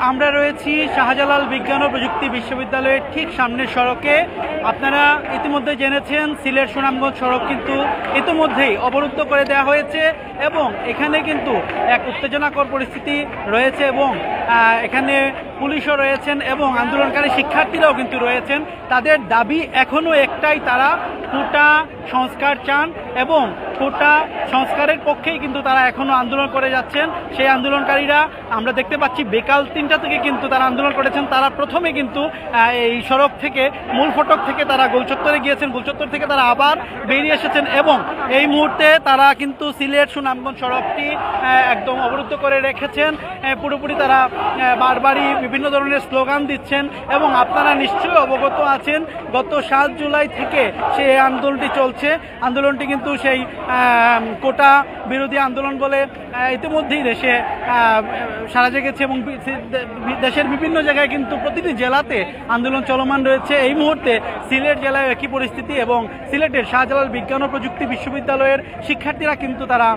আমরা রয়েছি শাহজালাল বিজ্ঞান ও প্রযুক্তি বিশ্ববিদ্যালয়ের ঠিক সামনের সড়কে। আপনারা ইতিমধ্যে জেনেছেন সিলেট সুনামগঞ্জ সড়ক কিন্তু ইতিমধ্যেই অবরুদ্ধ করে দেওয়া হয়েছে এবং এখানে কিন্তু এক উত্তেজনাকর পরিস্থিতি রয়েছে এবং এখানে পুলিশও রয়েছেন এবং আন্দোলনকারী শিক্ষার্থীরাও কিন্তু রয়েছেন। তাদের দাবি এখনও একটাই, তারা কোটা সংস্কার চান এবং কোটা সংস্কারের পক্ষেই কিন্তু তারা এখনও আন্দোলন করে যাচ্ছেন। সেই আন্দোলনকারীরা আমরা দেখতে পাচ্ছি বিকাল 3টা থেকে কিন্তু তারা আন্দোলন করেছেন। তারা প্রথমে কিন্তু এই সড়ক থেকে মূল ফটক থেকে তারা গোলচত্বরে গিয়েছেন, গোলচত্বর থেকে তারা আবার বেরিয়ে এসেছেন এবং এই মুহূর্তে তারা কিন্তু সিলেট সুনামগঞ্জ সড়কটি একদম অবরুদ্ধ করে রেখেছেন। পুরোপুরি তারা বারবারই বিভিন্ন ধরনের স্লোগান দিচ্ছেন এবং আপনারা নিশ্চয়ই অবগত আছেন গত 7 জুলাই থেকে সেই আন্দোলনটি চলছে। আন্দোলনটি কিন্তু সেই কোটা বিরোধী আন্দোলন বলে ইতিমধ্যেই দেশে সারা জেগেছে এবং দেশের বিভিন্ন জায়গায় কিন্তু প্রতিটি জেলাতে আন্দোলন চলমান রয়েছে। এই মুহূর্তে সিলেট জেলায় একই পরিস্থিতি এবং সিলেটের শাহজালাল বিজ্ঞান ও প্রযুক্তি বিশ্ববিদ্যালয়ের শিক্ষার্থীরা কিন্তু তারা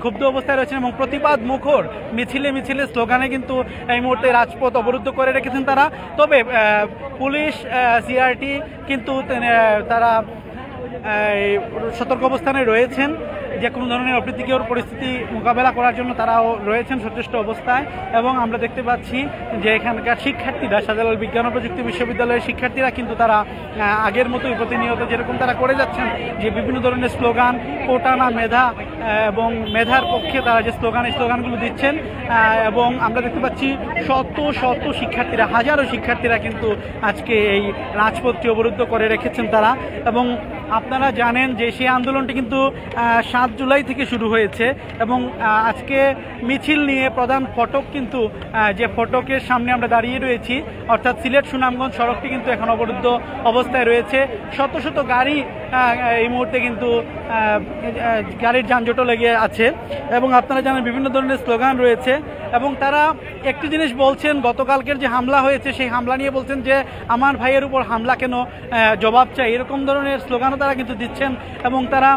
ক্ষুব্ধ অবস্থায় রয়েছেন এবং প্রতিবাদ মুখর মিছিলে মিছিলে স্লোগানে কিন্তু এই মুহূর্তে রাজপথ অবরুদ্ধ করে রেখেছেন তারা। তবে পুলিশ সিআরটি কিন্তু তারা সতর্ক অবস্থানে রয়েছেন, যে কোনো ধরনের অপ্রীতিকর পরিস্থিতি মোকাবেলা করার জন্য তারাও রয়েছেন সচেষ্ট অবস্থায়। এবং আমরা দেখতে পাচ্ছি যে এখানকার শিক্ষার্থীরা, শাহজালাল বিজ্ঞান ও প্রযুক্তি বিশ্ববিদ্যালয়ের শিক্ষার্থীরা কিন্তু তারা আগের মতোই প্রতিনিয়ত যেরকম তারা করে যাচ্ছেন, যে বিভিন্ন ধরনের স্লোগান, কোটা না মেধা এবং মেধার পক্ষে তারা যে স্লোগানগুলো দিচ্ছেন। এবং আমরা দেখতে পাচ্ছি শত শত শিক্ষার্থীরা, হাজারো শিক্ষার্থীরা কিন্তু আজকে এই রাজপথটি অবরুদ্ধ করে রেখেছেন তারা। এবং আপনারা জানেন যে সেই আন্দোলনটি কিন্তু 7 জুলাই থেকে শুরু হয়েছে এবং আজকে মিছিল নিয়ে প্রধান ফটক কিন্তু যে ফটকের সামনে আমরা দাঁড়িয়ে রয়েছি, অর্থাৎ সিলেট সুনামগঞ্জ সড়কটি কিন্তু এখন অবরুদ্ধ অবস্থায় রয়েছে। শত শত গাড়ি এই মুহূর্তে কিন্তু গাড়ির যানজটও লেগে আছে এবং আপনারা জানেন বিভিন্ন ধরনের স্লোগান রয়েছে। এবং তারা একটি জিনিস বলছেন, গতকালকের যে হামলা হয়েছে সেই হামলা নিয়ে বলছেন যে আমার ভাইয়ের উপর হামলা কেন, জবাব চাই, এরকম ধরনের স্লোগানও তারা কিন্তু দিচ্ছেন এবং তারা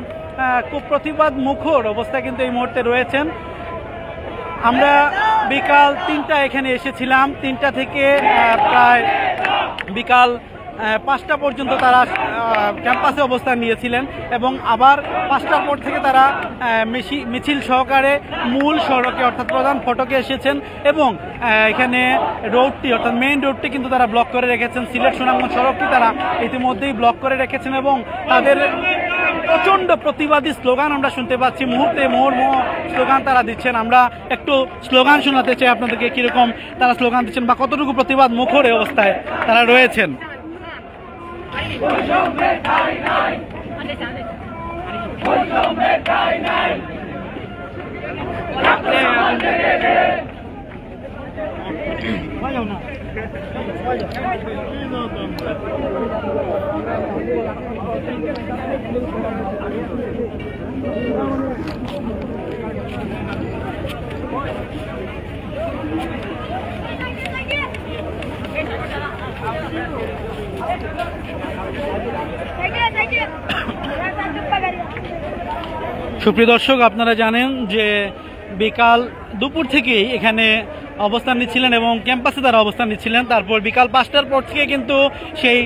খুব প্রতিবাদ মুখর অবস্থায় কিন্তু এই মুহূর্তে রয়েছেন। আমরা বিকাল 3টা এখানে এসেছিলাম, 3টা থেকে প্রায় বিকাল 5টা পর্যন্ত তারা ক্যাম্পাসে অবস্থান নিয়েছিলেন এবং আবার 5টার পর থেকে তারা মিছিল সহকারে মূল সড়কে অর্থাৎ প্রধান ফটকে এসেছেন এবং এখানে রোডটি অর্থাৎ মেইন রোডটি কিন্তু তারা ব্লক করে রেখেছেন। সিলেট সুনামগঞ্জ সড়কটি তারা ইতিমধ্যেই ব্লক করে রেখেছেন এবং তাদের প্রচণ্ড প্রতিবাদী স্লোগান আমরা শুনতে পাচ্ছি, মুহূর্তে মুহুর্মুহ স্লোগান তারা দিচ্ছেন। আমরা একটু স্লোগান শোনাতে চাই আপনাদেরকে, কীরকম তারা স্লোগান দিচ্ছেন বা কতটুকু প্রতিবাদ মুখর অবস্থায় তারা রয়েছেন। সুপ্রিয় দর্শক, আপনারা জানেন যে দুপুর থেকেই এখানে অবস্থান নিচ্ছিলেন এবং ক্যাম্পাসে তারা অবস্থান নিচ্ছিলেন। তারপর বিকাল 5টার পর থেকে কিন্তু সেই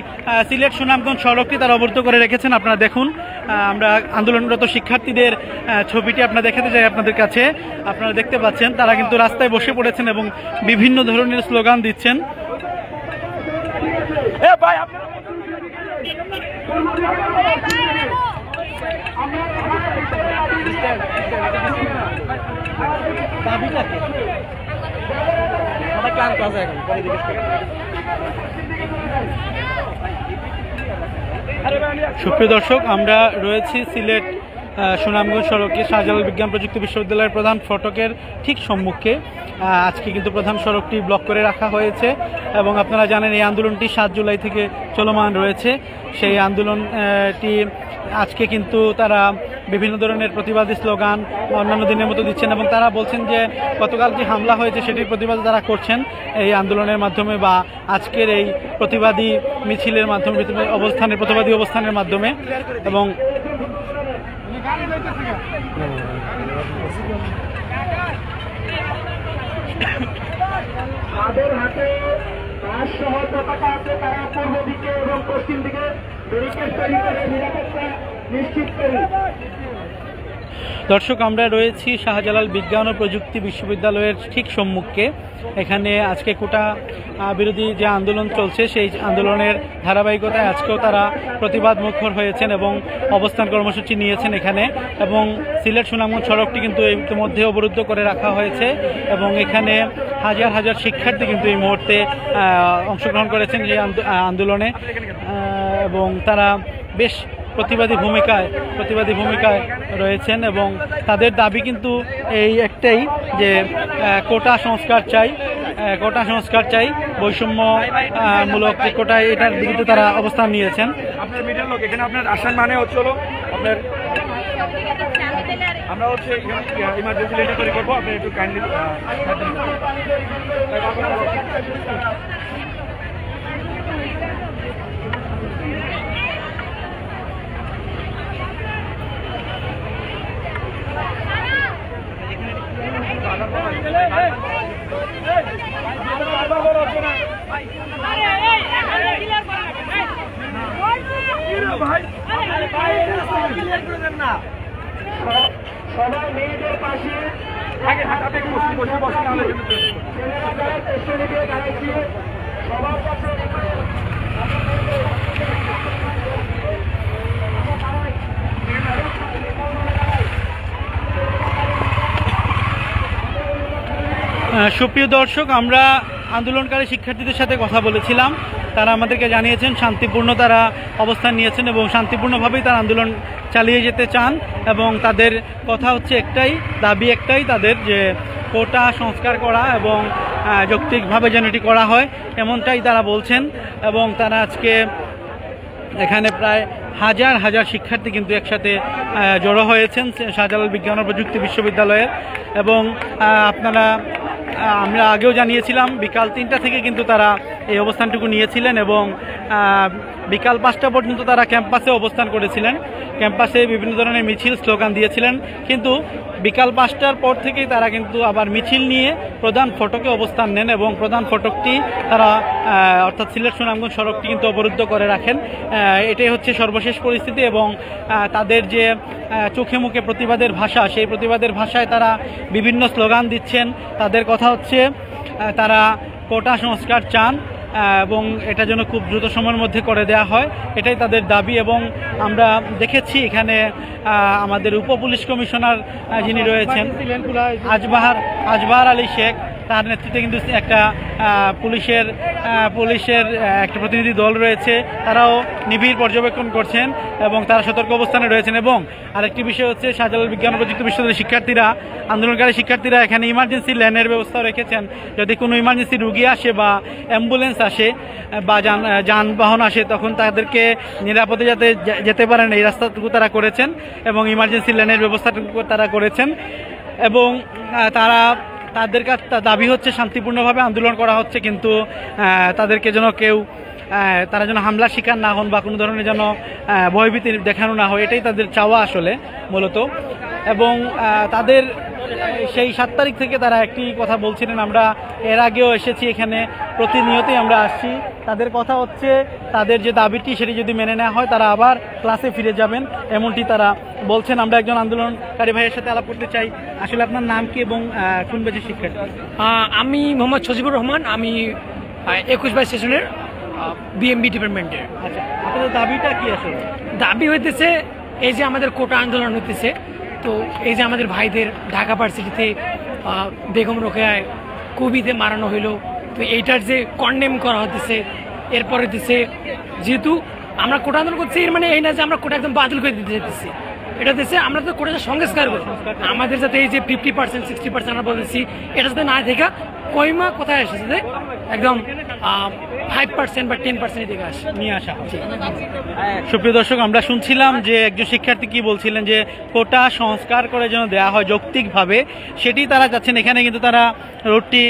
সিলেট সুনামগঞ্জ সড়কটি তারা অবরুদ্ধ করে রেখেছেন। আপনারা দেখুন, আমরা আন্দোলনরত শিক্ষার্থীদের ছবিটি আপনারা দেখাতে চাই আপনাদের কাছে। আপনারা দেখতে পাচ্ছেন তারা কিন্তু রাস্তায় বসে পড়েছেন এবং বিভিন্ন ধরনের স্লোগান দিচ্ছেন। সুপ্রিয় দর্শক, আমরা রয়েছি সিলেট সুনামগঞ্জ সড়কে শাহজালাল বিজ্ঞান প্রযুক্তি বিশ্ববিদ্যালয়ের প্রধান ফটকের ঠিক সম্মুখে। আজকে কিন্তু প্রধান সড়কটি ব্লক করে রাখা হয়েছে এবং আপনারা জানেন এই আন্দোলনটি 7 জুলাই থেকে চলমান রয়েছে। সেই আন্দোলনটি আজকে কিন্তু তারা বিভিন্ন ধরনের প্রতিবাদী স্লোগান অন্যান্য দিনের মতো দিচ্ছেন এবং তারা বলছেন যে গতকাল যে হামলা হয়েছে সেটির প্রতিবাদ তারা করছেন এই আন্দোলনের মাধ্যমে বা আজকের এই প্রতিবাদী মিছিলের মাধ্যমে, প্রতিবাদী অবস্থানের মাধ্যমে। এবং রাজসহ পতাকা আছে, তারা পূর্ব দিকে এবং পশ্চিম দিকে ব্যারিকেড তৈরি করে নিরাপত্তা নিশ্চিত করে। দর্শক, আমরা রয়েছি শাহজালাল বিজ্ঞান ও প্রযুক্তি বিশ্ববিদ্যালয়ের ঠিক সম্মুখে। এখানে আজকে কোটা বিরোধী যে আন্দোলন চলছে সেই আন্দোলনের ধারাবাহিকতায় আজকেও তারা প্রতিবাদ মুখর হয়েছেন এবং অবস্থান কর্মসূচি নিয়েছেন এখানে। এবং সিলেট সুনামগঞ্জ সড়কটি কিন্তু ইতিমধ্যে অবরুদ্ধ করে রাখা হয়েছে এবং এখানে হাজার হাজার শিক্ষার্থী কিন্তু এই মুহূর্তে অংশগ্রহণ করেছেন যে আন্দোলনে এবং তারা বেশ প্রতিবাদী ভূমিকায় রয়েছেন এবং তাদের দাবি কিন্তু এই একটাই যে কোটা সংস্কার চাই, বৈষম্যমূলক যে কোটা, এটার বিরুদ্ধে তারা অবস্থান নিয়েছেন। আপনার মিডিয়ার লোক এখানে আপনার আসার মানে হচ্ছে আপনার আমরা হচ্ছে ইমার্জেন্সি লেটার তৈরি করবো, আপনি একটু কাইন্ডলি সবাই মেয়েদের পাশে সবার কাছে সুপ্রিয় দর্শক, আমরা আন্দোলনকারী শিক্ষার্থীদের সাথে কথা বলেছিলাম। তারা আমাদেরকে জানিয়েছেন শান্তিপূর্ণ তারা অবস্থান নিয়েছেন এবং শান্তিপূর্ণভাবেই তারা আন্দোলন চালিয়ে যেতে চান এবং তাদের কথা হচ্ছে একটাই, দাবি একটাই তাদের, যে কোটা সংস্কার করা এবং যৌক্তিকভাবে যেন এটি করা হয়, এমনটাই তারা বলছেন। এবং তারা আজকে এখানে প্রায় হাজার হাজার শিক্ষার্থী কিন্তু একসাথে জড়ো হয়েছেন শাহজালাল বিজ্ঞান ও প্রযুক্তি বিশ্ববিদ্যালয়ের। এবং আমরা আগেও জানিয়েছিলাম বিকাল 3টা থেকে কিন্তু তারা এই অবস্থানটুকু নিয়েছিলেন এবং বিকাল 5টা পর্যন্ত তারা ক্যাম্পাসে অবস্থান করেছিলেন। ক্যাম্পাসে বিভিন্ন ধরনের মিছিল স্লোগান দিয়েছিলেন, কিন্তু বিকাল 5টার পর থেকেই তারা কিন্তু আবার মিছিল নিয়ে প্রধান ফটকে অবস্থান নেন এবং প্রধান ফটকটি তারা অর্থাৎ সিলেট সুনামগঞ্জ সড়কটি কিন্তু অবরুদ্ধ করে রাখেন। এটাই হচ্ছে সর্বশেষ পরিস্থিতি এবং তাদের যে চোখে মুখে প্রতিবাদের ভাষা, সেই প্রতিবাদের ভাষায় তারা বিভিন্ন স্লোগান দিচ্ছেন। তাদের কথা হচ্ছে তারা কোটা সংস্কার চান এবং এটা যেন খুব দ্রুত সময়ের মধ্যে করে দেওয়া হয়, এটাই তাদের দাবি। এবং আমরা দেখেছি এখানে আমাদের উপপুলিশ কমিশনার যিনি রয়েছেন আজবাহার আলী শেখ, তার নেতৃত্বে কিন্তু একটা পুলিশের একটা প্রতিনিধি দল রয়েছে, তারাও নিবিড় পর্যবেক্ষণ করছেন এবং তারা সতর্ক অবস্থানে রয়েছেন। এবং আরেকটি বিষয় হচ্ছে শাহজালাল বিজ্ঞান ও প্রযুক্তি বিশ্ববিদ্যালয়ের আন্দোলনকারী শিক্ষার্থীরা এখানে ইমার্জেন্সি লেনের ব্যবস্থা রেখেছেন। যদি কোনো ইমার্জেন্সি রুগী আসে বা অ্যাম্বুলেন্স আসে বা যানবাহন আসে, তখন তাদেরকে নিরাপদে যাতে যেতে পারেন এই রাস্তাটুকু তারা করেছেন এবং ইমার্জেন্সি লেনের ব্যবস্থাটুকু তারা করেছেন। এবং তাদের কাছে দাবি হচ্ছে শান্তিপূর্ণভাবে আন্দোলন করা হচ্ছে, কিন্তু তাদেরকে যেন তারা যেন হামলার শিকার না হন বা কোনো ধরনের যেন ভয়ভীতি দেখানো না হয়, এটাই তাদের চাওয়া আসলে মূলত। এবং তাদের সেই 7 তারিখ থেকে তারা একটি কথা বলছিলেন, আমরা এর আগেও এসেছি এখানে, প্রতিনিয়তই আমরা আসছি। তাদের কথা হচ্ছে তাদের যে দাবিটি সেটি যদি মেনে নেওয়া হয় তারা আবার ক্লাসে ফিরে যাবেন, এমনটি তারা বলছেন। আমরা একজন আন্দোলনকারী ভাইয়ের সাথে আলাপ করতে চাই। আসলে আপনার নাম কি এবং কোন ব্যাচের শিক্ষার্থী? আমি মোহাম্মদ সজিবুর রহমান, আমি 21 সেশনের বিএমবি ডিপার্টমেন্টের। আচ্ছা, আপনাদের দাবিটা কি? আসলে দাবি হইতেছে এই যে আমাদের কোটা আন্দোলন হইতেছে, তো এই যে আমাদের ভাইদের ঢাকা ভার্সিটিতে বেগম রোকেয়ায় কবিতে মারানো হইলো, তো এইটার যে কন্ডেম করা হতেছে, এরপরে দিচ্ছে যেহেতু আমরা কোটা আন্দোলন করছি, এর মানে এই না যে আমরা কোটা একদম বাতিল করে দিতে চাইতেছি, এটা দিচ্ছে আমরা তো কোটা সংস্কার করবো, আমাদের যাতে এই যে 50% 60% আমরা বলতেছি এটা যাতে না দেখা কইমা কোথায় এসেছে একদম 5% বা 10% দিকে নিয়ে আসা। সুপ্রিয় দর্শক, আমরা শুনছিলাম যে একজন শিক্ষার্থী কি বলছিলেন, যে কোটা সংস্কার করে যেন দেওয়া হয় যৌক্তিকভাবে, সেটি তারা চাচ্ছেন। এখানে কিন্তু তারা রোডটি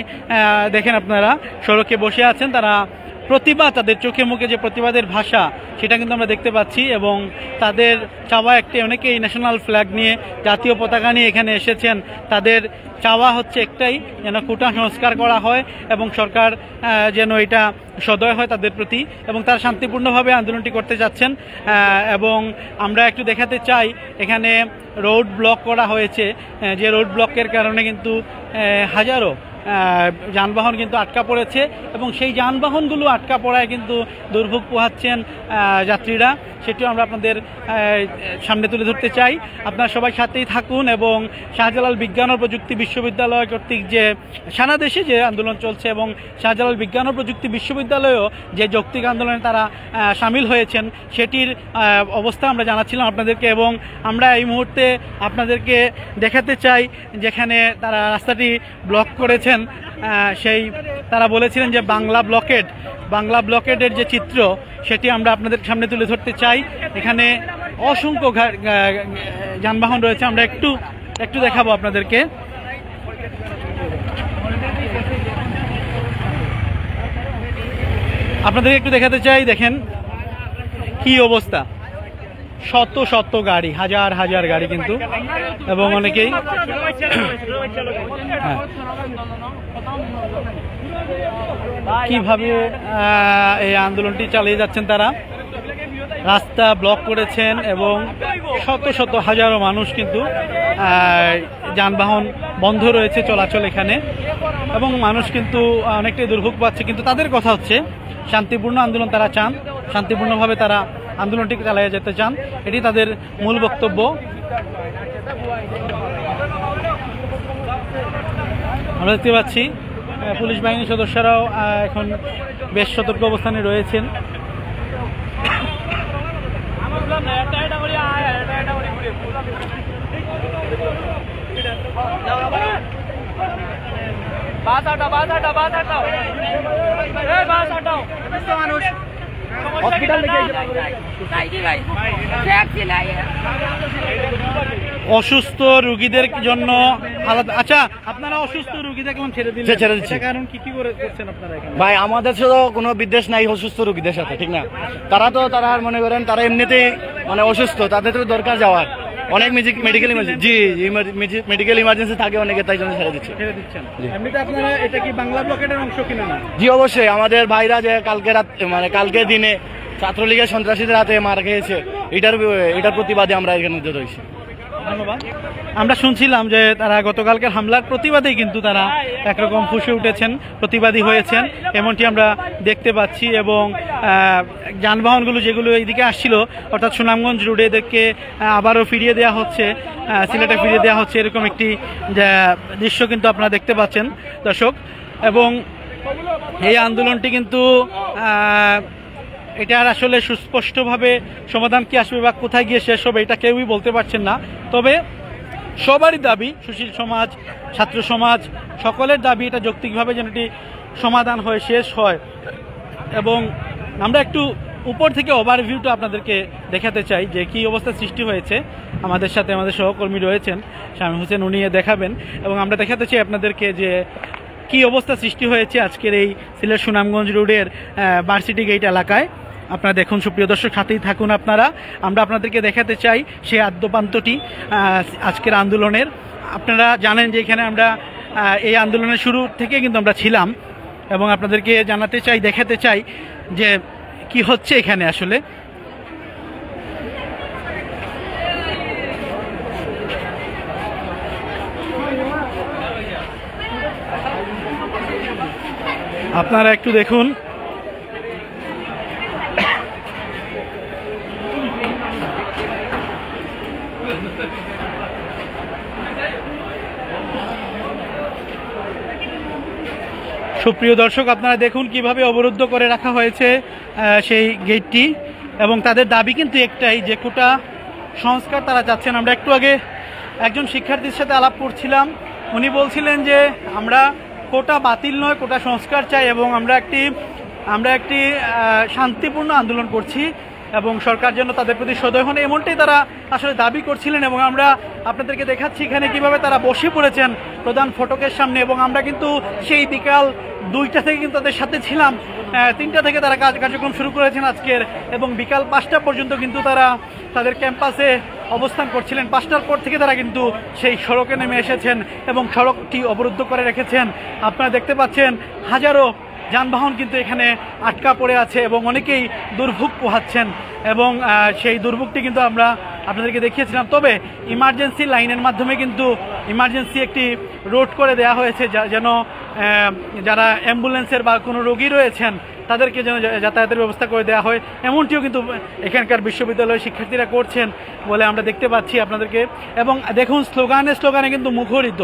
দেখেন, আপনারা সড়কে বসে আছেন, তারা প্রতিবাদ, তাদের চোখে মুখে যে প্রতিবাদের ভাষা সেটা কিন্তু আমরা দেখতে পাচ্ছি। এবং তাদের চাওয়া একটি, অনেকেই ন্যাশনাল ফ্ল্যাগ নিয়ে, জাতীয় পতাকা নিয়ে এখানে এসেছেন। তাদের চাওয়া হচ্ছে একটাই, যেন কোটা সংস্কার করা হয় এবং সরকার যেন এটা সদয় হয় তাদের প্রতি, এবং তারা শান্তিপূর্ণভাবে আন্দোলনটি করতে যাচ্ছেন। এবং আমরা একটু দেখাতে চাই, এখানে রোড ব্লক করা হয়েছে, যে রোড ব্লকের কারণে কিন্তু হাজারো যানবাহন কিন্তু আটকা পড়েছে, এবং সেই যানবাহনগুলো আটকা পড়ায় কিন্তু দুর্ভোগ পোহাচ্ছেন যাত্রীরা। সেটিও আমরা আপনাদের সামনে তুলে ধরতে চাই। আপনারা সবাই সাথেই থাকুন। এবং শাহজালাল বিজ্ঞান ও প্রযুক্তি বিশ্ববিদ্যালয় কর্তৃক যে সারা দেশে যে আন্দোলন চলছে, এবং শাহজালাল বিজ্ঞান ও প্রযুক্তি বিশ্ববিদ্যালয়েও যে যৌক্তিক আন্দোলনে তারা সামিল হয়েছেন, সেটির অবস্থা আমরা জানাচ্ছিলাম আপনাদেরকে। এবং আমরা এই মুহূর্তে আপনাদেরকে দেখাতে চাই যেখানে তারা রাস্তাটি ব্লক করেছেন, সেই তারা বলেছিলেন যে বাংলা ব্লকেডের যে চিত্র সেটি আমরা আপনাদের সামনে তুলে ধরতে চাই। এখানে অসংখ্য যানবাহন রয়েছে, আমরা একটু দেখাবো আপনাদেরকে। আপনাদেরকে একটু দেখাতে চাই, দেখেন কি অবস্থা, শত শত গাড়ি, হাজার হাজার গাড়ি কিন্তু, এবং অনেকেই কিভাবে এই আন্দোলনটি চালিয়ে যাচ্ছেন। তারা রাস্তা ব্লক করেছেন এবং শত শত হাজারো মানুষ কিন্তু যানবাহন বন্ধ রয়েছে চলাচল এখানে, এবং মানুষ কিন্তু অনেকটাই দুর্ভোগ পাচ্ছে। কিন্তু তাদের কথা হচ্ছে শান্তিপূর্ণ আন্দোলন তারা চান, শান্তিপূর্ণভাবে তারা আন্দোলনটিকে চালিয়ে যেতে চান, এটি তাদের মূল বক্তব্য। আমরা দেখতে পাচ্ছি পুলিশ বাহিনীর সদস্যরাও এখন বেশ সতর্ক অবস্থানে রয়েছেন। অসুস্থ রোগীদের জন্য আলাদা। আচ্ছা, আপনারা অসুস্থ রোগীদের কেমন ছেড়ে দিচ্ছি, কারণ কি করছেন আপনারা এখানে? ভাই, আমাদের সাথে কোনো বিদ্বেষ নাই অসুস্থ রোগীদের সাথে, ঠিক না? তারা মনে করেন তারা এমনিতেই মানে অসুস্থ, তাদের তো দরকার যাওয়ার, অনেক মেডিকেল মেডিকেল ইমার্জেন্সি থাকে অনেকে, তাই জন্য ছেড়ে দিচ্ছেন। এমনিতে আপনারা এটা কি বাংলা ব্লকেটের অংশ কিনা? না, জি অবশ্যই। আমাদের ভাইরা যে কালকে দিনে ছাত্রলীগের সন্ত্রাসীদের হাতে মারা খেয়েছে, এটার প্রতিবাদে আমরা এখানে রয়েছি। ধন্যবাদ। আমরা শুনছিলাম যে তারা গতকালকের হামলার প্রতিবাদেই কিন্তু তারা একরকম ফুঁসে উঠেছেন, প্রতিবাদী হয়েছেন, এমনটি আমরা দেখতে পাচ্ছি। এবং যানবাহনগুলো যেগুলো এইদিকে আসছিল, অর্থাৎ সুনামগঞ্জ রোডে, এদেরকে আবারও ফিরিয়ে দেওয়া হচ্ছে, সিলেটে ফিরিয়ে দেওয়া হচ্ছে, এরকম একটি দৃশ্য কিন্তু আপনারা দেখতে পাচ্ছেন দর্শক। এবং এই আন্দোলনটি কিন্তু এটার আসলে সুস্পষ্টভাবে সমাধান কি আসবে বা কোথায় গিয়ে শেষ হবে এটা কেউই বলতে পারছেন না। তবে সবারই দাবি, সুশীল সমাজ, ছাত্র সমাজ, সকলের দাবি এটা যৌক্তিকভাবে যেন এটি সমাধান হয়, শেষ হয়। এবং আমরা একটু উপর থেকে ওভারভিউটা আপনাদেরকে দেখাতে চাই যে কী অবস্থা সৃষ্টি হয়েছে। আমাদের সাথে আমাদের সহকর্মী রয়েছেন শামীম হোসেন, উনি দেখাবেন। এবং আমরা দেখাতে চাই আপনাদেরকে যে কি অবস্থা সৃষ্টি হয়েছে আজকের এই সিলেট সুনামগঞ্জ রোডের ভার্সিটি গেট এলাকায়। আপনারা দেখুন, সুপ্রিয় দর্শক, সাথেই থাকুন আপনারা। আমরা আপনাদেরকে দেখাতে চাই সেই আদ্যপান্তটি আজকের আন্দোলনের। আপনারা জানেন যে এখানে আমরা এই আন্দোলনের শুরু থেকে কিন্তু আমরা ছিলাম, এবং আপনাদেরকে জানাতে চাই, দেখাতে চাই যে কি হচ্ছে এখানে আসলে। আপনারা একটু দেখুন, সুপ্রিয় দর্শক, আপনারা দেখুন কিভাবে অবরুদ্ধ করে রাখা হয়েছে সেই গেটটি। এবং তাদের দাবি কিন্তু একটাই, যে কোটা সংস্কার তারা চাচ্ছেন। আমরা একটু আগে একজন শিক্ষার্থীর সাথে আলাপ করছিলাম, উনি বলছিলেন যে আমরা কোটা বাতিল নয়, কোটা সংস্কার চাই, এবং আমরা একটি শান্তিপূর্ণ আন্দোলন করছি। এবং সরকার যেন তাদের প্রতি সদয় হন, এমনটাই তারা আসলে দাবি করছিলেন। এবং আমরা আপনাদেরকে দেখাচ্ছি এখানে কিভাবে তারা বসে পড়েছেন প্রধান ফটকের সামনে। এবং আমরা কিন্তু সেই বিকাল 2টা থেকে কিন্তু তাদের সাথে ছিলাম, 3টা থেকে তারা কার্যক্রম শুরু করেছেন আজকের, এবং বিকাল 5টা পর্যন্ত কিন্তু তারা তাদের ক্যাম্পাসে অবস্থান করছিলেন। 5টার পর থেকে তারা কিন্তু সেই সড়কে নেমে এসেছেন এবং সড়কটি অবরুদ্ধ করে রেখেছেন। আপনারা দেখতে পাচ্ছেন হাজারো যানবাহন কিন্তু এখানে আটকা পড়ে আছে এবং অনেকেই দুর্ভোগ পোহাচ্ছেন, এবং সেই দুর্ভোগটি কিন্তু আমরা আপনাদেরকে দেখিয়েছিলাম। তবে ইমার্জেন্সি লাইনের মাধ্যমে কিন্তু ইমার্জেন্সি একটি রোড করে দেওয়া হয়েছে, যেন যারা অ্যাম্বুলেন্সের বা কোনো রোগী রয়েছেন তাদেরকে যেন যাতায়াতের ব্যবস্থা করে দেওয়া হয়, এমনটিও কিন্তু এখানকার বিশ্ববিদ্যালয়ের শিক্ষার্থীরা করছেন বলে আমরা দেখতে পাচ্ছি আপনাদেরকে। এবং দেখুন স্লোগানে কিন্তু মুখরিত,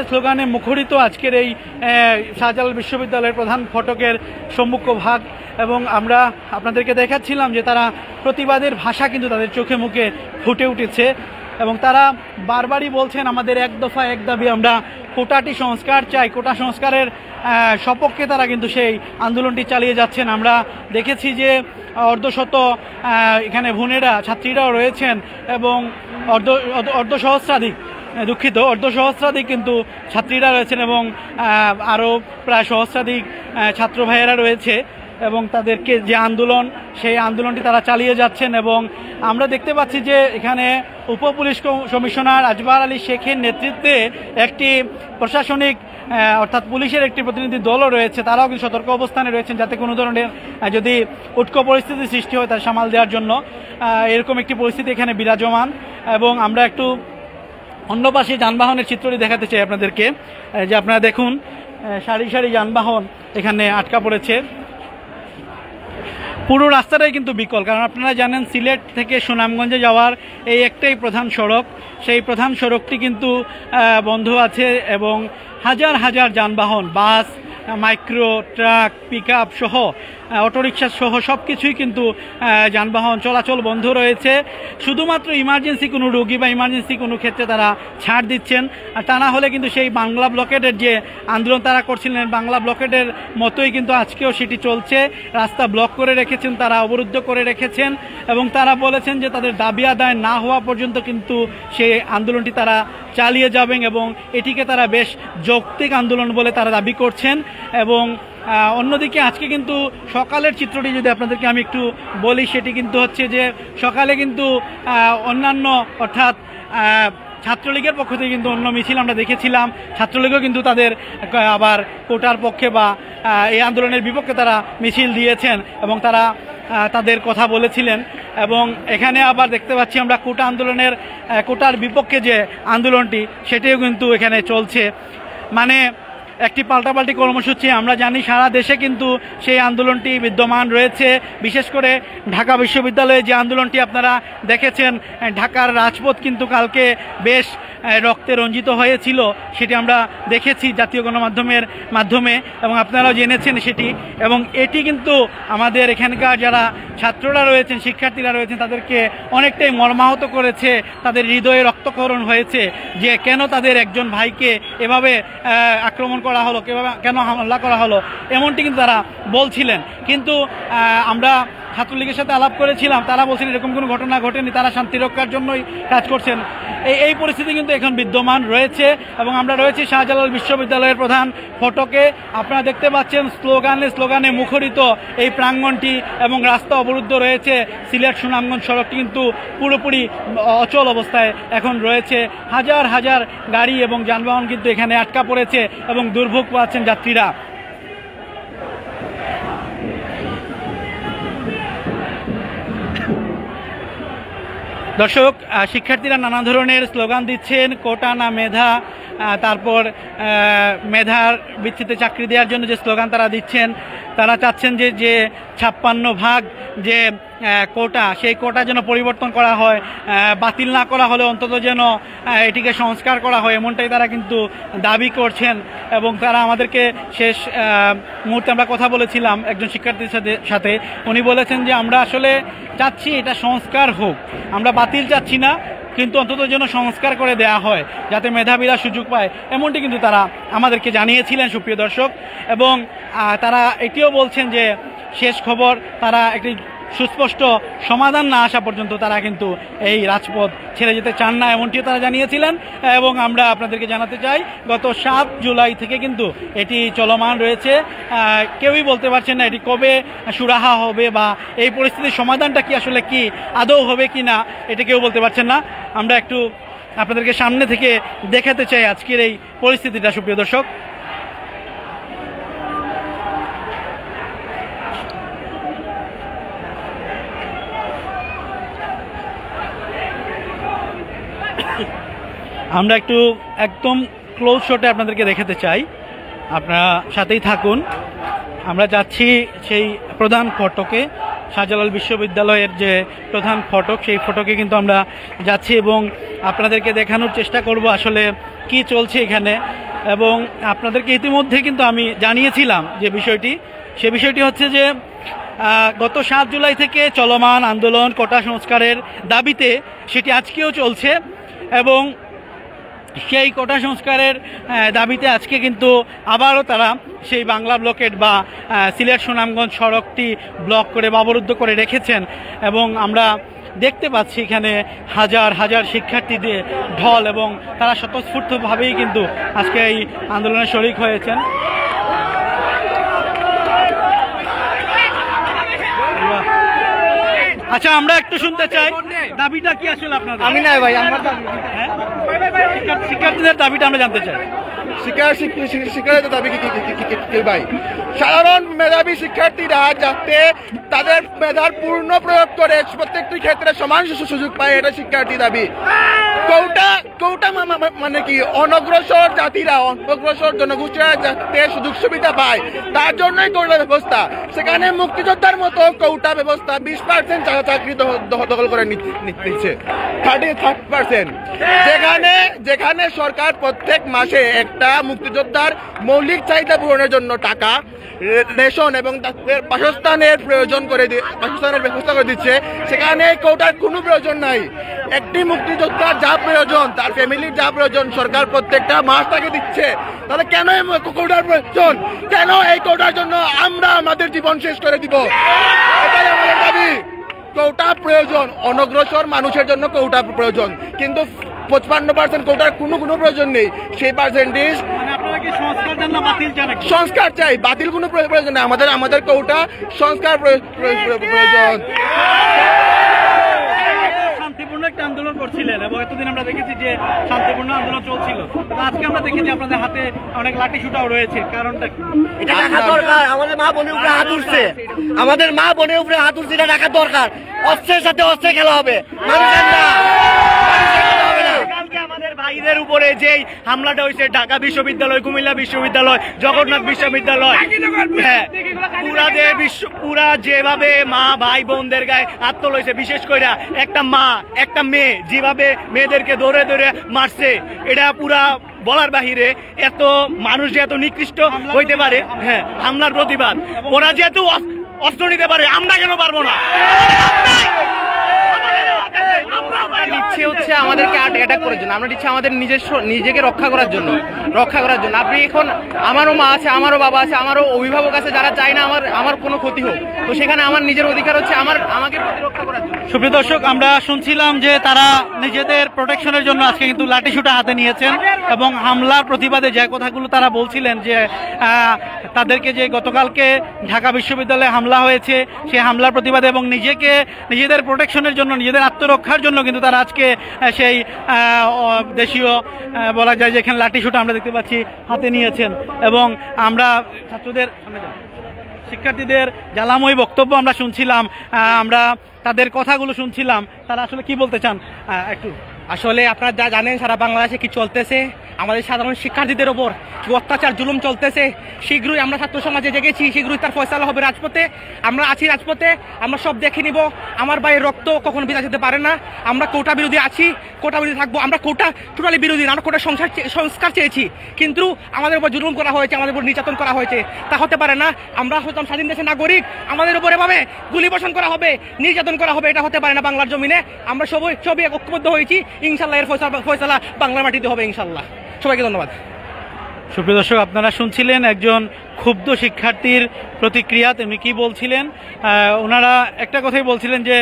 স্লোগানে মুখরিত আজকের এই শাহজালাল বিশ্ববিদ্যালয়ের প্রধান ফটকের সম্মুখ ভাগ। এবং আমরা আপনাদেরকে দেখাচ্ছিলাম যে তারা প্রতিবাদের ভাষা কিন্তু তাদের চোখে মুখে ফুটে উঠেছে, এবং তারা বারবারই বলছেন আমাদের এক দফা এক দাবি, আমরা কোটাটি সংস্কার চাই। কোটা সংস্কারের সপক্ষে তারা কিন্তু সেই আন্দোলনটি চালিয়ে যাচ্ছেন। আমরা দেখেছি যে অর্ধশত এখানে বোনেরা ছাত্রীরাও রয়েছেন, এবং অর্ধসহস্রাধিক কিন্তু ছাত্রীরা রয়েছেন, এবং আরও প্রায় সহস্রাধিক ছাত্র ভাইয়েরা রয়েছে, এবং তাদেরকে যে আন্দোলন সেই আন্দোলনটি তারা চালিয়ে যাচ্ছেন। এবং আমরা দেখতে পাচ্ছি যে এখানে উপপুলিশ কমিশনার আজবার আলী শেখের নেতৃত্বে একটি প্রশাসনিক অর্থাৎ পুলিশের একটি প্রতিনিধি দলও রয়েছে, তারাও কিন্তু সতর্ক অবস্থানে রয়েছেন যাতে কোনো ধরনের যদি উৎকট পরিস্থিতি সৃষ্টি হয় তার সামাল দেওয়ার জন্য। এরকম একটি পরিস্থিতি এখানে বিরাজমান। এবং আমরা একটু অন্য পাশে যানবাহনের চিত্রটি দেখাতে চাই আপনাদেরকে, যে আপনারা দেখুন সারি সারি যানবাহন এখানে আটকা পড়েছে। পুরো রাস্তাটাই কিন্তু বিকল, কারণ আপনারা জানেন সিলেট থেকে সুনামগঞ্জে যাওয়ার এই একটাই প্রধান সড়ক, সেই প্রধান সড়কটি কিন্তু বন্ধ আছে, এবং হাজার হাজার যানবাহন, বাস, মাইক্রো, ট্রাক, পিকআপ সহ অটোরিকশা সহ সব কিছুই কিন্তু যানবাহন চলাচল বন্ধ রয়েছে। শুধুমাত্র ইমার্জেন্সি কোনো রোগী বা ইমার্জেন্সি কোনো ক্ষেত্রে তারা ছাড় দিচ্ছেন, আর তা না হলে কিন্তু সেই বাংলা ব্লকেডের যে আন্দোলন তারা করছিলেন বাংলা ব্লকেডের মতোই কিন্তু আজকেও সেটি চলছে। রাস্তা ব্লক করে রেখেছেন, তারা অবরুদ্ধ করে রেখেছেন, এবং তারা বলেছেন যে তাদের দাবি আদায় না হওয়া পর্যন্ত কিন্তু সেই আন্দোলনটি তারা চালিয়ে যাবেন, এবং এটিকে তারা বেশ যৌক্তিক আন্দোলন বলে তারা দাবি করছেন। এবং অন্যদিকে আজকে কিন্তু সকালের চিত্রটি যদি আপনাদেরকে আমি একটু বলি, সেটি কিন্তু হচ্ছে যে সকালে কিন্তু অন্যান্য অর্থাৎ ছাত্রলীগের পক্ষ থেকে কিন্তু অন্য মিছিল আমরা দেখেছিলাম। ছাত্রলীগও কিন্তু তাদের আবার কোটার পক্ষে বা এই আন্দোলনের বিপক্ষে তারা মিছিল দিয়েছেন, এবং তারা তাদের কথা বলেছিলেন। এবং এখানে আবার দেখতে পাচ্ছি আমরা কোটার বিপক্ষে যে আন্দোলনটি সেটিও কিন্তু এখানে চলছে, মানে একটি পাল্টাপাল্টি কর্মসূচি। আমরা জানি সারা দেশে কিন্তু সেই আন্দোলনটি বিদ্যমান রয়েছে। বিশেষ করে ঢাকা বিশ্ববিদ্যালয়ে যে আন্দোলনটি আপনারা দেখেছেন, ঢাকার রাজপথ কিন্তু কালকে বেশ রক্তে রঞ্জিত হয়েছিল, সেটি আমরা দেখেছি জাতীয় গণমাধ্যমের মাধ্যমে, এবং আপনারাও জেনেছেন সেটি। এবং এটি কিন্তু আমাদের এখানকার যারা ছাত্ররা রয়েছেন, শিক্ষার্থীরা রয়েছেন, তাদেরকে অনেকটাই মর্মাহত করেছে, তাদের হৃদয়ে রক্তক্ষরণ হয়েছে যে কেন তাদের একজন ভাইকে এভাবে আক্রমণ করা হলো, কেন হামলা করা হলো, এমনটি কিন্তু তারা বলছিলেন। কিন্তু আমরা ছাত্রলীগের সাথে আলাপ করেছিলাম, তারা বলছেন এরকম কোনো ঘটনা ঘটেনি, তারা শান্তি রক্ষার জন্যই কাজ করছেন। এই পরিস্থিতি কিন্তু এখন বিদ্যমান রয়েছে। এবং আমরা রয়েছি শাহজালাল বিশ্ববিদ্যালয়ের প্রধান ফটকে। আপনারা দেখতে পাচ্ছেন স্লোগানে মুখরিত এই প্রাঙ্গণটি, এবং রাস্তা অবরুদ্ধ রয়েছে। সিলেট সুনামগঞ্জ সড়কটি কিন্তু পুরোপুরি অচল অবস্থায় এখন রয়েছে। হাজার হাজার গাড়ি এবং যানবাহন কিন্তু এখানে আটকা পড়েছে, এবং দুর্ভোগ পাচ্ছেন যাত্রীরা। দর্শক, শিক্ষার্থীরা নানা ধরনের স্লোগান দিচ্ছেন, কোটা না মেধা, তারপর মেধার ভিত্তিতে চাকরি দেওয়ার জন্য যে স্লোগান তারা দিচ্ছেন, তারা চাচ্ছেন যে 56 ভাগ যে কোটা, সেই কোটা যেন পরিবর্তন করা হয়, বাতিল না করা হলে অন্তত যেন এটিকে সংস্কার করা হয়, এমনটাই তারা কিন্তু দাবি করছেন। এবং তারা আমাদেরকে শেষ মুহূর্তে আমরা কথা বলেছিলাম একজন শিক্ষার্থীর সাথে, উনি বলেছেন যে আমরা আসলে চাচ্ছি এটা সংস্কার হোক, আমরা বাতিল চাচ্ছি না, কিন্তু অন্তত যেন সংস্কার করে দেয়া হয় যাতে মেধাবীরা সুযোগ পায়, এমনটি কিন্তু তারা আমাদেরকে জানিয়েছিলেন সুপ্রিয় দর্শক। এবং তারা এটিও বলছেন যে শেষ খবর, তারা একটি সুস্পষ্ট সমাধান না আসা পর্যন্ত তারা কিন্তু এই রাজপথ ছেড়ে যেতে চান না, এমনটিও তারা জানিয়েছিলেন। এবং আমরা আপনাদেরকে জানাতে চাই গত 7 জুলাই থেকে কিন্তু এটি চলমান রয়েছে। কেউই বলতে পারছেন না এটি কবে সুরাহা হবে বা এই পরিস্থিতির সমাধানটা কি আসলে কি আদৌ হবে কি না, এটা কেউ বলতে পারছেন না। আমরা একটু আপনাদেরকে সামনে থেকে দেখাতে চাই আজকের এই পরিস্থিতিটা, সুপ্রিয় দর্শক। আমরা একটু একদম ক্লোজ শটে আপনাদেরকে দেখাতে চাই, আপনারা সাথেই থাকুন। আমরা যাচ্ছি সেই প্রধান ফটকে, শাহজালাল বিশ্ববিদ্যালয়ের যে প্রধান ফটক, সেই ফটকে কিন্তু আমরা যাচ্ছি এবং আপনাদেরকে দেখানোর চেষ্টা করব আসলে কি চলছে এখানে। এবং আপনাদেরকে ইতিমধ্যে কিন্তু আমি জানিয়েছিলাম যে সে বিষয়টি হচ্ছে যে গত 7 জুলাই থেকে চলমান আন্দোলন কোটা সংস্কারের দাবিতে সেটি আজকেও চলছে এবং সেই কোটা সংস্কারের দাবিতে আজকে কিন্তু আবারও তারা সেই বাংলা ব্লকেট বা সিলেট সুনামগঞ্জ সড়কটি ব্লক করে বা অবরুদ্ধ করে রেখেছেন। এবং আমরা দেখতে পাচ্ছি এখানে হাজার হাজার শিক্ষার্থীদের ঢল এবং তারা স্বতঃস্ফূর্তভাবেই কিন্তু আজকে এই আন্দোলনে শরিক হয়েছেন। আচ্ছা, আমরা একটু শুনতে চাই দাবিটা কি আসলে আপনাদের? আমি নাই ভাই, আমরা শিক্ষার্থীদের দাবিটা আমরা জানতে চাই। শিক্ষার্থীদের দাবি কি ভাই? সাধারণ মেধাবী শিক্ষার্থীরা যাতে তাদের মেধার পূর্ণ প্রয়োগ করে প্রত্যেকটি ক্ষেত্রে সমান সুযোগ পায়, এটা শিক্ষার্থী দাবি। কোটা মানে কি? অনগ্রসর জাতিরা, অনগ্রসর জনগোষ্ঠীরা যাতে সুযোগ সুবিধা পায় তার জন্যই কোটা ব্যবস্থা। সেখানে মুক্তিযোদ্ধার মতো কোটা ব্যবস্থা 20% চাকরি দখল করে নিচ্ছে, 30% যেখানে সরকার প্রত্যেক মাসে একটা মুক্তিযোদ্ধার মৌলিক চাহিদা পূরণের জন্য টাকা, রেশন এবং তাদের বাসস্থানের ব্যবস্থা করে দিচ্ছে, সেখানে কোটার কোনো প্রয়োজন নাই। একটি মুক্তিযোদ্ধার যা প্রয়োজন, তার ফ্যামিলির যা প্রয়োজন সরকার প্রত্যেকটা মাস তাকে দিচ্ছে। তাহলে কেন কোটার প্রয়োজন? কেন এই কোটার জন্য আমরা আমাদের জীবন শেষ করে দিব? এটাই আমাদের দাবি। কোটা প্রয়োজন, অনগ্রসর মানুষের জন্য কোটা প্রয়োজন, কিন্তু 55% কোটার কোনো প্রয়োজন নেই। সেই পার্সেন্টেজ সংস্কার চাই, বাতিল কোনো প্রয়োজন নেই। আমাদের কোটা সংস্কার প্রয়োজন। শান্তিপূর্ণ একটা আন্দোলন করছিলেন এবং এতদিন আমরা দেখেছি যে শান্তিপূর্ণ আন্দোলন চলছিল, আজকে আমরা দেখেছি আপনাদের হাতে অনেক লাঠি সুটাও রয়েছে, কারণটা কি? এটা রাখা দরকার। আমাদের মা বোনের উপরে হাত উঠছে, এটা রাখা দরকার। অস্ত্রের সাথে অস্ত্রে খেলা হবে, আমাদের ভাইদের উপরে যেই হামলাটা হয়েছে, ঢাকা বিশ্ববিদ্যালয়, কুমিল্লা বিশ্ববিদ্যালয়, জগন্নাথ বিশ্ববিদ্যালয়, হ্যাঁ, পুরা যেভাবে মা ভাই বোনদের গায়ে হাত হয়েছে, বিশেষ করে একটা মেয়ে যেভাবে মেয়েদেরকে ধরে ধরে মারছে, এটা পুরা বলার বাহিরে। এত মানুষ যে এত নিকৃষ্ট হইতে পারে, হ্যাঁ, হামলার প্রতিবাদ। ওরা যেহেতু অস্ত্র নিতে পারে, আমরা কেন পারবো না? নিচ্ছে হচ্ছে আমাদেরকে অ্যাটাক করার জন্য, আমরা নিচ্ছে আমাদের নিজেকে রক্ষা করার জন্য। আপনি এখন, আমারও মা আছে, আমারও বাবা আছে, আমারও অভিভাবক আছে যারা চায় না আমার কোনো ক্ষতি হোক, তো সেখানে আমার নিজের অধিকার হচ্ছে আমাকে প্রতিরক্ষা করার জন্য। সুপ্রিয় দর্শক, আমরা শুনছিলাম যে তারা নিজেদের প্রোটেকশনের জন্য আজকে কিন্তু লাঠিসুটা হাতে নিয়েছেন এবং হামলার প্রতিবাদে যে কথাগুলো তারা বলছিলেন যে তাদেরকে যে গতকালকে ঢাকা বিশ্ববিদ্যালয়ে হামলা হয়েছে, সেই হামলার প্রতিবাদে এবং নিজেদের প্রোটেকশনের জন্য, নিজেদের আত্মরক্ষার জন্য কিন্তু তারা আজকে সেই দেশীয় বলা যায় যে এখানে লাঠিসুটা আমরা দেখতে পাচ্ছি হাতে নিয়েছেন। এবং আমরা শিক্ষার্থীদের জ্বালাময়ী বক্তব্য আমরা শুনছিলাম, আমরা তাদের কথাগুলো শুনছিলাম, তারা আসলে কি বলতে চান একটু। আসলে আপনারা যা জানেন সারা বাংলাদেশে কি চলতেছে, আমাদের সাধারণ শিক্ষার্থীদের ওপর কি অত্যাচার জুলুম চলতেছে। শীঘ্রই আমরা ছাত্র সমাজে জেগেছি, শীঘ্রই তার ফয়সালা হবে রাজপথে। আমরা আছি রাজপথে, আমরা সব দেখে নিব। আমার ভাইয়ের রক্ত কখনো বিনা যেতে পারে না। আমরা কোটা বিরোধী আছি, কোটা বিরোধী থাকবো। আমরা কোটা টোটালি বিরোধী না, আমরা কোটা সংস্কার চেয়েছি, কিন্তু আমাদের উপর জুলুম করা হয়েছে, আমাদের উপর নির্যাতন করা হয়েছে। তা হতে পারে না। আমরা হয়তো স্বাধীন দেশের নাগরিক, আমাদের উপর এভাবে গুলিবর্ষণ করা হবে, নির্যাতন করা হবে, এটা হতে পারে না বাংলার জমিনে। আমরা সবই ঐক্যবদ্ধ হয়েছি, ইনশাল্লাহ এর ফয়সালা বাংলার মাটিতে হবে ইনশাল্লাহ। সবাইকে ধন্যবাদ। সুপ্রিয় দর্শক, আপনারা শুনছিলেন একজন ক্ষুব্ধ শিক্ষার্থীর প্রতিক্রিয়া। তিনি কি বলছিলেন? ওনারা একটা কথাই বলছিলেন যে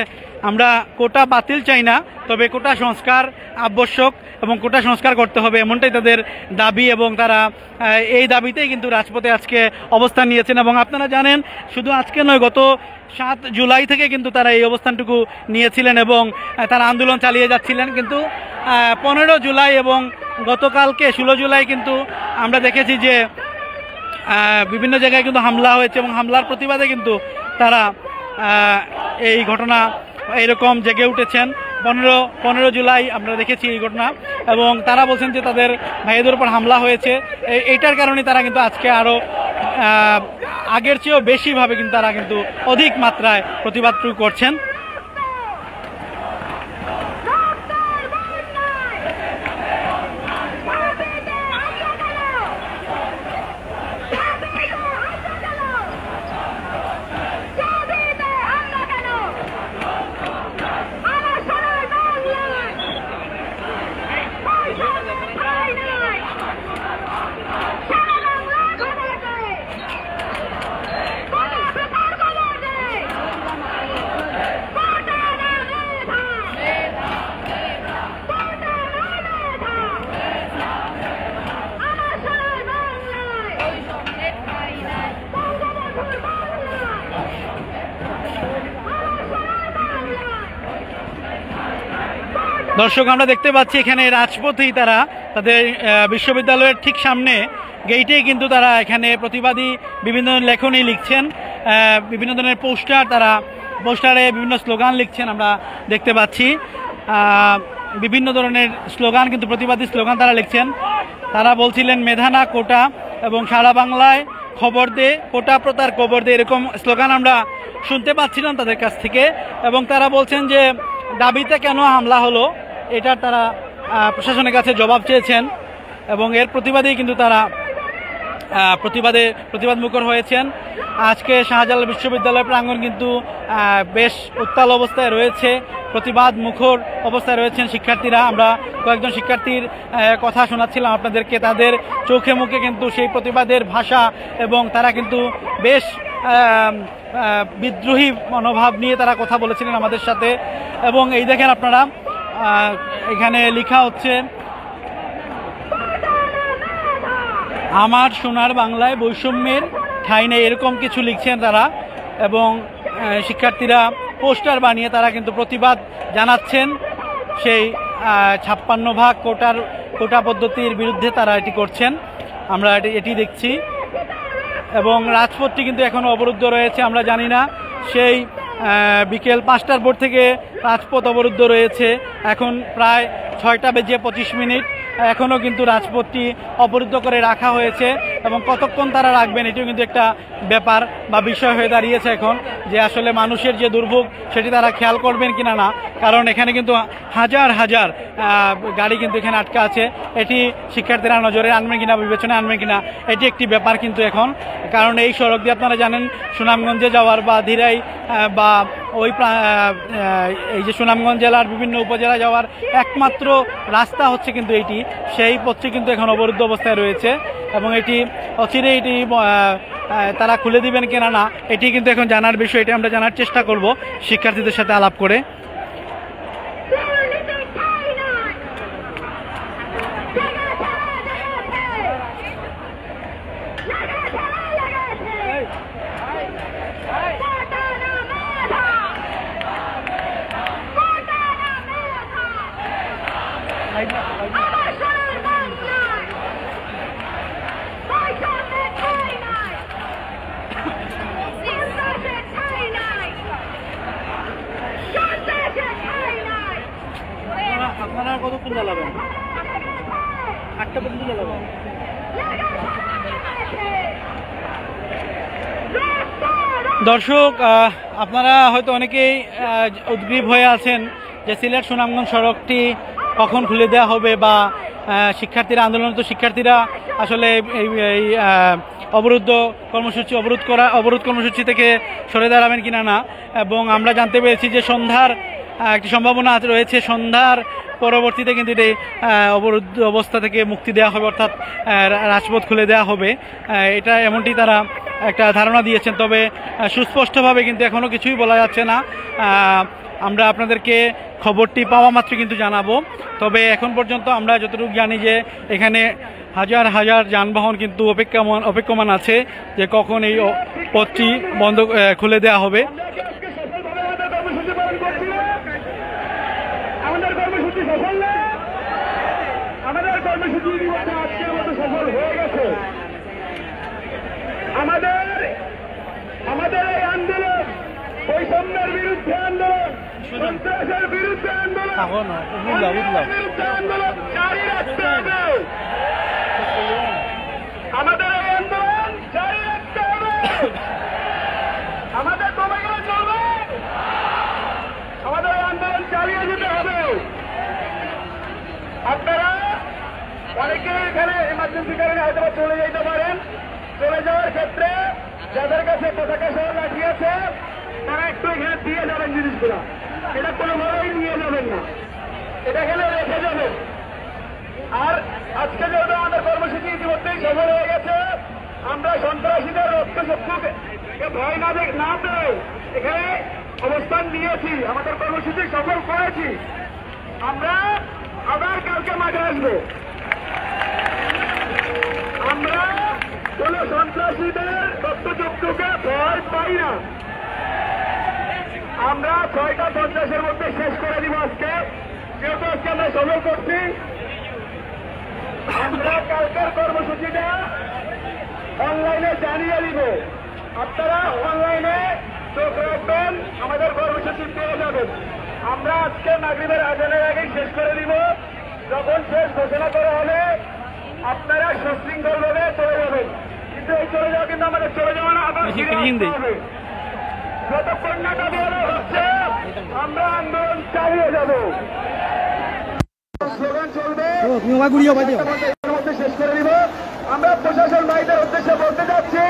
আমরা কোটা বাতিল চাই না, তবে কোটা সংস্কার আবশ্যক এবং কোটা সংস্কার করতে হবে, এমনটাই তাদের দাবি। এবং তারা এই দাবিতেই কিন্তু রাজপথে আজকে অবস্থান নিয়েছেন। এবং আপনারা জানেন, শুধু আজকে নয়, গত 7 জুলাই থেকে কিন্তু তারা এই অবস্থানটুকু নিয়েছিলেন এবং তারা আন্দোলন চালিয়ে যাচ্ছিলেন। কিন্তু 15 জুলাই এবং গতকালকে 16 জুলাই কিন্তু আমরা দেখেছি যে বিভিন্ন জায়গায় কিন্তু হামলা হয়েছে এবং হামলার প্রতিবাদে কিন্তু তারা এই ঘটনা এরকম জেগে উঠেছেন। 15 জুলাই আমরা দেখেছি এই ঘটনা, এবং তারা বলছেন যে তাদের ভাইদের উপর হামলা হয়েছে। এইটার কারণে তারা কিন্তু আজকে আরও আগের চেয়েও বেশিভাবে কিন্তু তারা কিন্তু অধিক মাত্রায় প্রতিবাদটুকু করছেন। দর্শক, আমরা দেখতে পাচ্ছি এখানে রাজপথেই তারা তাদের বিশ্ববিদ্যালয়ের ঠিক সামনে গেইটেই কিন্তু তারা এখানে প্রতিবাদী বিভিন্ন লেখনী লিখছেন, বিভিন্ন ধরনের পোস্টারে বিভিন্ন স্লোগান লিখছেন আমরা দেখতে পাচ্ছি। বিভিন্ন ধরনের স্লোগান কিন্তু প্রতিবাদী স্লোগান তারা লিখছেন। তারা বলছিলেন মেধা না কোটা এবং সারা বাংলায় খবর দে, কোটা প্রতার খবর দে, এরকম স্লোগান আমরা শুনতে পাচ্ছিলাম তাদের কাছ থেকে। এবং তারা বলছেন যে দাবিতে কেন হামলা হলো এটার তারা প্রশাসনের কাছে জবাব চেয়েছেন এবং এর প্রতিবাদেই কিন্তু তারা প্রতিবাদ মুখর হয়েছেন। আজকে শাহজালাল বিশ্ববিদ্যালয় প্রাঙ্গণ কিন্তু বেশ উত্তাল অবস্থায় রয়েছে, প্রতিবাদ মুখর অবস্থায় রয়েছেন শিক্ষার্থীরা। আমরা কয়েকজন শিক্ষার্থীর কথা শোনাচ্ছিলাম আপনাদেরকে, তাদের চোখে মুখে কিন্তু সেই প্রতিবাদের ভাষা, এবং তারা কিন্তু বেশ বিদ্রোহী মনোভাব নিয়ে তারা কথা বলেছিলেন আমাদের সাথে। এবং এই দেখেন আপনারা, এখানে লেখা হচ্ছে আমার সোনার বাংলায় বৈষম্যের ঠাঁই নেই, এরকম কিছু লিখছেন তারা। এবং শিক্ষার্থীরা পোস্টার বানিয়ে তারা কিন্তু প্রতিবাদ জানাচ্ছেন সেই 56 কোটা পদ্ধতির বিরুদ্ধে তারা এটি করছেন, আমরা এটি দেখছি। এবং রাজপথটি কিন্তু এখনও অবরুদ্ধ রয়েছে। আমরা জানি না, সেই বিকেল 5টার পর থেকে রাজপথ অবরুদ্ধ রয়েছে। এখন প্রায় 6:25 এখনও কিন্তু রাজপথটি অবরুদ্ধ করে রাখা হয়েছে। এবং কতক্ষণ তারা রাখবেন এটিও কিন্তু একটা ব্যাপার বা বিষয় হয়ে দাঁড়িয়েছে এখন, যে আসলে মানুষের যে দুর্ভোগ সেটি তারা খেয়াল করবেন কিনা না। কারণ এখানে কিন্তু হাজার হাজার গাড়ি কিন্তু এখানে আটকা আছে। এটি শিক্ষার্থীরা নজরে আনবেন কিনা, বিবেচনায় আনবেন কিনা, এটি একটি ব্যাপার কিন্তু এখন। কারণ এই সড়ক দিয়ে আপনারা জানেন সুনামগঞ্জে যাওয়ার বা ধীরাই বা ওই এই যে সুনামগঞ্জ জেলার বিভিন্ন উপজেলা যাওয়ার একমাত্র রাস্তা হচ্ছে কিন্তু এইটি, সেই পথটি কিন্তু এখন অবরুদ্ধ অবস্থায় রয়েছে। এবং এটি অচিরে এটি তারা খুলে দিবেন কিনা না এটি কিন্তু এখন জানার বিষয়। এটি আমরা জানার চেষ্টা করব শিক্ষার্থীদের সাথে আলাপ করে। আপনারা কতক্ষণ জ্বালাবেন? 8টা পর্যন্ত জ্বালাবেন। দর্শক, আপনারা হয়তো অনেকেই উদ্গ্রীব হয়ে আছেন যে সিলেট সুনামগঞ্জ সড়কটি কখন খুলে দেওয়া হবে, বা শিক্ষার্থীরা আন্দোলনরত শিক্ষার্থীরা আসলে এই অবরুদ্ধ কর্মসূচি থেকে সরে দাঁড়াবেন কিনা না। এবং আমরা জানতে পেরেছি যে সন্ধ্যার একটি সম্ভাবনা রয়েছে, সন্ধ্যার পরবর্তীতে কিন্তু এটি অবরুদ্ধ অবস্থা থেকে মুক্তি দেওয়া হবে, অর্থাৎ রাজপথ খুলে দেওয়া হবে, এটা এমনটি তারা একটা ধারণা দিয়েছেন। তবে সুস্পষ্টভাবে কিন্তু এখনও কিছুই বলা যাচ্ছে না। আমরা আপনাদেরকে খবরটি পাওয়া মাত্র কিন্তু জানাবো। তবে এখন পর্যন্ত আমরা যতটুকু জানি যে এখানে হাজার হাজার যানবাহন কিন্তু অপেক্ষমান আছে যে কখন এই পথটি বন্ধ খুলে দেওয়া হবে। আমাদের কর্মসূচি সফল না, আমাদের কর্মসূচি আজকের মতো সফল হয়ে গেছে। আমাদের এই আন্দোলন বৈষম্যের বিরুদ্ধে আন্দোলন, সন্ত্রাসের বিরুদ্ধে আন্দোলন, বিরুদ্ধে আন্দোলন জারি রাখতে হবে। আমাদের এই আন্দোলন জারি রাখতে হবে। আমাদের কমে গেলে চলবে, আমাদের আন্দোলন চালিয়ে যেতে হবে। আপনারা অনেকে এখানে এমার্জেন্সি কারণে হয়তো চলে যেতে পারেন। চলে যাওয়ার ক্ষেত্রে যাদের কাছে পতাকা সহ লাঠি আছে তারা একটু এখানে দিয়ে যাবেন জিনিসগুলো। এটা কোনোভাবেই নিয়ে যাবেন না, এটা এখানে রেখে যাবেন। আর আজকে যেহেতু আমাদের কর্মসূচি ইতিমধ্যেই সফল হয়ে গেছে, আমরা সন্ত্রাসীদের রক্তচক্ষুকে ভয় না পেয়ে এখানে অবস্থান নিয়েছি, আমাদের কর্মসূচি সফল করেছি। আমরা আবার কালকে মাঠে আসবো। আমরা কোন সন্ত্রাসীদের রক্তচক্ষুকে ভয় পাই না। আমরা 6:50 মধ্যে শেষ করে দিব আজকে, যেহেতু আজকে আমরা সফল করছি। আমরা কালকের কর্মসূচিটা অনলাইনে জানিয়ে দিব। আপনারা অনলাইনে চোখ রাখবেন, আমাদের কর্মসূচি পেয়ে যাবেন। আমরা আজকে মাগরিবের আজানের আগেই শেষ করে দিব। যখন শেষ ঘোষণা করা হবে আপনারা সুশৃঙ্খলভাবে চলে যাবেন। কিন্তু এই চলে যাওয়া কিন্তু আমাদের চলে যাওয়া না, আবার ফিরে হবে। যতক্ষণ না দাবি হচ্ছে আমরা আন্দোলন চালিয়ে যাব। স্লোগান চলবে, মধ্যে শেষ করে দিব। আমরা প্রশাসন ভাইদের উদ্দেশ্যে বলতে যাচ্ছি,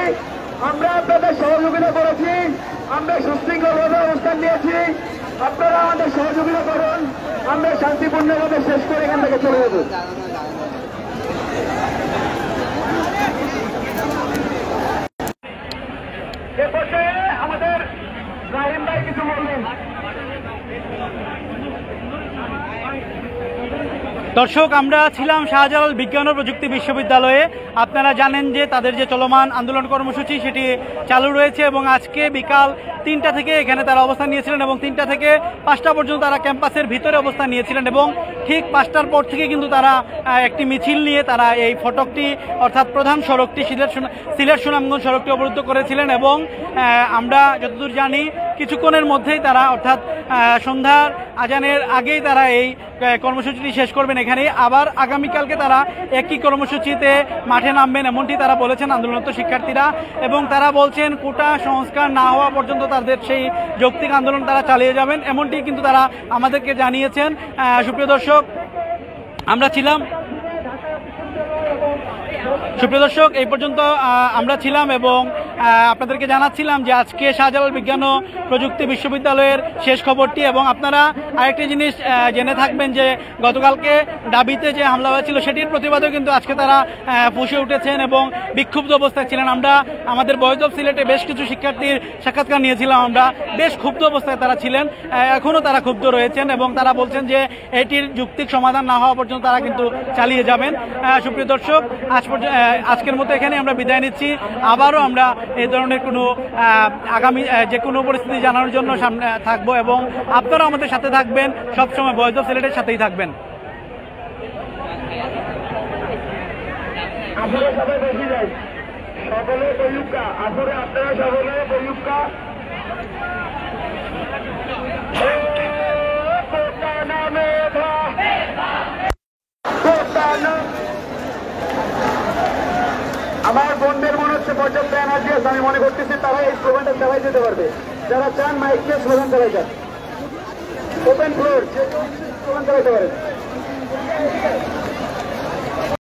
আমরা আপনাদের সহযোগিতা করেছি, আমরা সুশৃঙ্খলভাবে অবস্থান নিয়েছি। আপনারা আমাদের সহযোগিতা করুন, আমরা শান্তিপূর্ণভাবে শেষ করে এখান থেকে চলে যাব। এ পর্যায়ে আমাদের রাহিম ভাই কিছু বলবেন। দর্শক, আমরা ছিলাম শাহজালাল বিজ্ঞান ও প্রযুক্তি বিশ্ববিদ্যালয়ে। আপনারা জানেন যে তাদের যে চলমান আন্দোলন কর্মসূচি সেটি চালু রয়েছে এবং আজকে বিকাল 3টা থেকে এখানে তারা অবস্থান নিয়েছিলেন এবং 3টা থেকে 5টা পর্যন্ত তারা ক্যাম্পাসের ভিতরে অবস্থান নিয়েছিলেন এবং ঠিক 5টার পর থেকে কিন্তু তারা একটি মিছিল নিয়ে তারা এই ফটকটি অর্থাৎ প্রধান সড়কটি সিলেট সুনামগঞ্জ সড়কটি অবরুদ্ধ করেছিলেন এবং আমরা যতদূর জানি কিছুক্ষণের মধ্যেই তারা অর্থাৎ সন্ধ্যার আজানের আগেই তারা এই কর্মসূচিটি শেষ করবেন এখানে। আবার আগামীকালকে তারা একই কর্মসূচিতে মাঠে নামবেন এমনটি তারা বলেছেন আন্দোলনরত শিক্ষার্থীরা এবং তারা বলছেন কোটা সংস্কার না হওয়া পর্যন্ত তাদের সেই যৌক্তিক আন্দোলন তারা চালিয়ে যাবেন এমনটি কিন্তু তারা আমাদেরকে জানিয়েছেন। সুপ্রিয় দর্শক, এই পর্যন্ত আমরা ছিলাম এবং আপনাদেরকে জানাচ্ছিলাম যে আজকে শাহজালাল বিজ্ঞান ও প্রযুক্তি বিশ্ববিদ্যালয়ের শেষ খবরটি। এবং আপনারা আরেকটি জিনিস জেনে থাকবেন যে গতকালকে ডাবিতে যে হামলা হয়েছিল সেটির প্রতিবাদেও কিন্তু আজকে তারা ফুঁসে উঠেছেন এবং বিক্ষুব্ধ অবস্থায় ছিলেন। আমরা আমাদের বয়েজ অফ সিলেটে বেশ কিছু শিক্ষার্থীর সাক্ষাৎকার নিয়েছিলাম, আমরা বেশ ক্ষুব্ধ অবস্থায় তারা ছিলেন, এখনও তারা ক্ষুব্ধ রয়েছেন এবং তারা বলছেন যে এটির যৌক্তিক সমাধান না হওয়া পর্যন্ত তারা কিন্তু চালিয়ে যাবেন। সুপ্রিয় দর্শক, আজকের মতো এখানে আমরা বিদায় নিচ্ছি। আবারও আমরা এই ধরনের কোনো আগামী যে কোনো পরিস্থিতি জানানোর জন্য সামনে থাকবো এবং আপনারা আমাদের সাথে থাকবেন, সবসময় বয়েজ অফ সিলেটের সাথেই থাকবেন। আসলে সবাই বেশি যায়, সকলে বইয়ুক্কা, আসলে আপনারা সকলে বইয়ুক্কা। আমার বন্ধুদের মনে হচ্ছে পর্যাপ্ত এনার্জি আছে, আমি মনে করতেছি তারা এই স্লোগানটা চালাই যেতে পারবে। যারা চান মাইকে স্লোগান চালাই যান, ওপেন ফ্লোর স্লোগান চালাইতে পারেন।